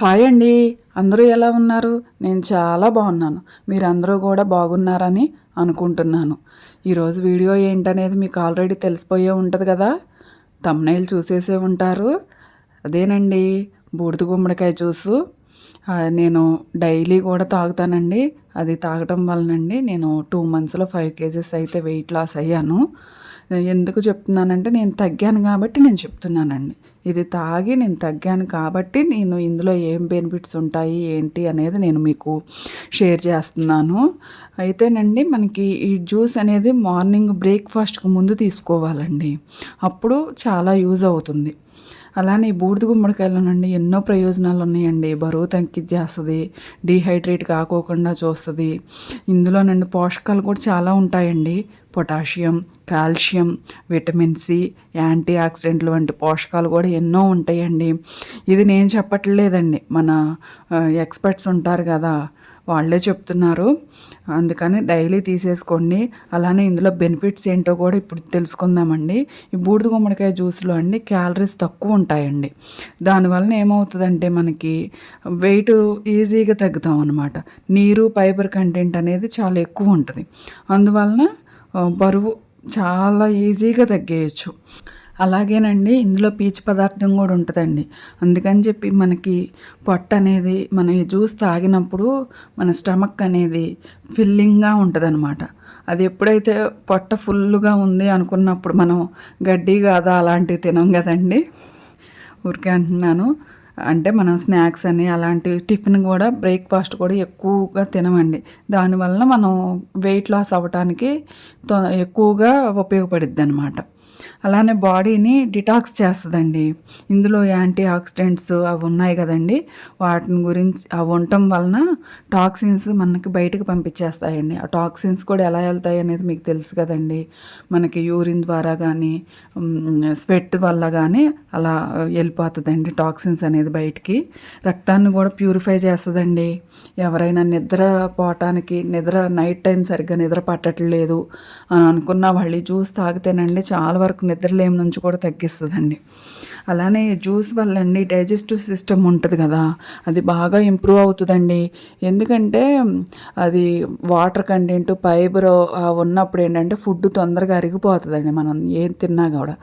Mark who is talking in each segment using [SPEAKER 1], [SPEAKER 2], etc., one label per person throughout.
[SPEAKER 1] Hi అండి, అందరూ ఎలా ఉన్నారు? నేను చాలా బాగున్నాను. మీరందరూ కూడా బాగున్నారని అనుకుంటున్నాను. ఈరోజు వీడియో ఏంటనేది మీకు ఆల్రెడీ తెలిసిపోయే ఉంటుంది కదా. థంబ్నెయిల్ చూసేసే ఉంటారు. అదేనండి, బూడిద గుమ్మడికాయ జ్యూసు. నేను డైలీ కూడా తాగుతానండి. అది తాగటం వలనండి నేను 2 monthsలో 5 kgs అయితే వెయిట్ లాస్ అయ్యాను. ఎందుకు చెప్తున్నానంటే నేను తగ్గాను కాబట్టి నేను చెప్తున్నానండి. ఇది తాగి నేను తగ్గాను కాబట్టి నేను ఇందులో ఏం బెనిఫిట్స్ ఉంటాయి ఏంటి అనేది నేను మీకు షేర్ చేస్తున్నాను. అయితేనండి మనకి ఈ జ్యూస్ అనేది మార్నింగ్ బ్రేక్ఫాస్ట్కి ముందు తీసుకోవాలండి. అప్పుడు చాలా యూజ్ అవుతుంది. అలానే ఈ బూడిద గుమ్మడికాయల నుండి ఎన్నో ప్రయోజనాలు ఉన్నాయండి. బరువు తగ్గించేస్తుంది, డీహైడ్రేట్ కాకోకుండా చూస్తుంది. ఇందులో నుండి పోషకాలు కూడా చాలా ఉంటాయండి. Potassium, calcium, vitamin C, anti ఆక్సిడెంట్లు వంటి పోషకాలు కూడా ఎన్నో ఉంటాయండి. ఇది నేను చెప్పట్లేదండి, మన ఎక్స్పర్ట్స్ ఉంటారు కదా వాళ్ళే చెప్తున్నారు. అందుకని డైలీ తీసేసుకోండి. అలానే ఇందులో బెనిఫిట్స్ ఏంటో కూడా ఇప్పుడు తెలుసుకుందామండి. ఈ బూడిద గుమ్మడికాయ జ్యూస్లో అండి క్యాలరీస్ తక్కువ ఉంటాయండి. దానివల్ల ఏమవుతుందంటే మనకి వెయిట్ ఈజీగా తగ్గుతాం అనమాట. నీరు, ఫైబర్ కంటెంట్ అనేది చాలా ఎక్కువ ఉంటుంది. అందువలన బరువు చాలా ఈజీగా తగ్గేయచ్చు. అలాగేనండి ఇందులో పీచు పదార్థం కూడా ఉంటుందండి. అందుకని చెప్పి మనకి పొట్ట అనేది మనం ఈ జ్యూస్ తాగినప్పుడు మన స్టమక్ అనేది ఫిల్లింగ్గా ఉంటుంది అనమాట. అది ఎప్పుడైతే పొట్ట ఫుల్గా ఉంది అనుకున్నప్పుడు మనం గడ్డి కాదా అలాంటివి తినం కదండి. ఊరికే అంటున్నాను. అంటే మనం స్నాక్స్ అని అలాంటి టిఫిన్ కూడా బ్రేక్ఫాస్ట్ కూడా ఎక్కువగా తినమండి. దానివల్ల మనం వెయిట్ లాస్ అవ్వటానికి ఎక్కువగా ఉపయోగపడుద్ది అనమాట. అలానే బాడీని డిటాక్స్ చేస్తుందండి. ఇందులో యాంటీ ఆక్సిడెంట్స్ అవి ఉన్నాయి కదండి, వాటిని గురించి అవి ఉండటం వలన టాక్సిన్స్ మనకి బయటకు పంపించేస్తాయండి. ఆ టాక్సిన్స్ కూడా ఎలా వెళ్తాయి అనేది మీకు తెలుసు కదండి. మనకి యూరిన్ ద్వారా కానీ స్వెట్ వల్ల కానీ అలా వెళ్ళిపోతుందండి టాక్సిన్స్ అనేది బయటికి. రక్తాన్ని కూడా ప్యూరిఫై చేస్తుందండి. ఎవరైనా నిద్ర పోవటానికి నైట్ టైం సరిగ్గా నిద్ర పట్టట్లేదు అని అనుకున్న వాళ్ళు జ్యూస్ తాగితేనండి చాలా వరకు నిద్రలేమి నుంచి కూడా తగ్గిస్తుందండి. అలానే జ్యూస్ వల్ల అండి డైజెస్టివ్ సిస్టమ్ ఉంటుంది కదా, అది బాగా ఇంప్రూవ్ అవుతుందండి. ఎందుకంటే అది వాటర్ కంటెంట్, ఫైబర్ ఉన్నప్పుడు ఏంటంటే ఫుడ్ తొందరగా అరిగిపోతుందండి మనం ఏం తిన్నా కూడా.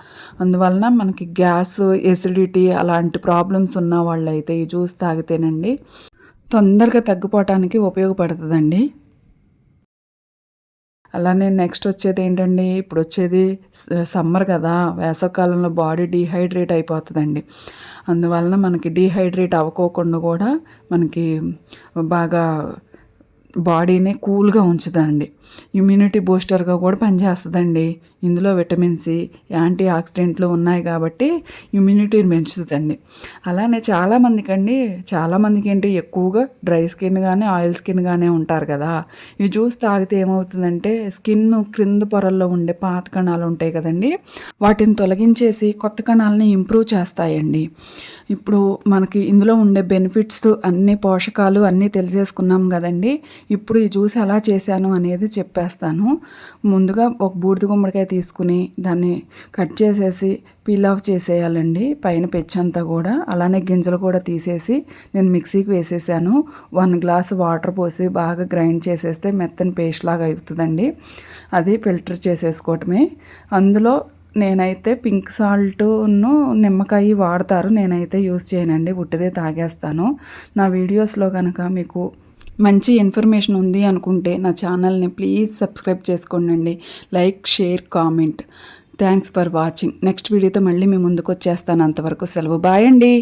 [SPEAKER 1] అందువలన మనకి గ్యాస్, ఎసిడిటీ అలాంటి ప్రాబ్లమ్స్ ఉన్న వాళ్ళు అయితే ఈ జ్యూస్ తాగితేనండి తొందరగా తగ్గిపోవటానికి ఉపయోగపడుతుందండి. అలానే నెక్స్ట్ వచ్చేది ఏంటండి, ఇప్పుడు వచ్చేది సమ్మర్ కదా, వేసవికాలంలో బాడీ డీహైడ్రేట్ అయిపోతుందండి. అందువలన మనకి డీహైడ్రేట్ అవ్వకోకుండా కూడా మనకి బాగా బాడీని కూల్గా ఉంచుతుందండి. ఇమ్యూనిటీ బూస్టర్గా కూడా పనిచేస్తుందండి. ఇందులో విటమిన్ సి, యాంటీ ఆక్సిడెంట్లు ఉన్నాయి కాబట్టి ఇమ్యూనిటీని పెంచుతుందండి. అలానే చాలామందికి ఏంటి ఎక్కువగా డ్రై స్కిన్ కానీ ఆయిల్ స్కిన్ కానీ ఉంటారు కదా. ఈ జ్యూస్ తాగితే ఏమవుతుందంటే స్కిన్ క్రింద పొరల్లో ఉండే పాత కణాలు ఉంటాయి కదండి, వాటిని తొలగించేసి కొత్త కణాలని ఇంప్రూవ్ చేస్తాయండి. ఇప్పుడు మనకి ఇందులో ఉండే బెనిఫిట్స్ అన్ని పోషకాలు అన్నీ తెలిసేసుకున్నాం కదండి. ఇప్పుడు ఈ జ్యూస్ ఎలా చేశాను అనేది చెప్పేస్తాను. ముందుగా ఒక బూడిద గుమ్మడికాయ తీసుకుని దాన్ని కట్ చేసేసి పీల్ ఆఫ్ చేసేయాలండి, పైన పెచ్చంతా కూడా. అలానే గింజలు కూడా తీసేసి నేను మిక్సీకి వేసేసాను. 1 glass వాటర్ పోసి బాగా గ్రైండ్ చేసేస్తే మెత్తని పేస్ట్ లాగా అవుతుందండి. అది ఫిల్టర్ చేసేసుకోవటమే. అందులో నేనైతే పింక్ సాల్ట్ను నిమ్మకాయ వాడతారు, నేనైతే యూస్ చేయనండి, ఉట్టిదే తాగేస్తాను. నా వీడియోస్లో కనుక మీకు మంచి ఇన్ఫర్మేషన్ ఉంది అనుకుంటే నా ఛానల్ని ప్లీజ్ సబ్స్క్రైబ్ చేసుకోండి. Like, share, comment. Thanks for watching. Next వీడియోతో మళ్ళీ మీ ముందుకు వచ్చేస్తాను. అంతవరకు సెలవు. బాయ్ అండి.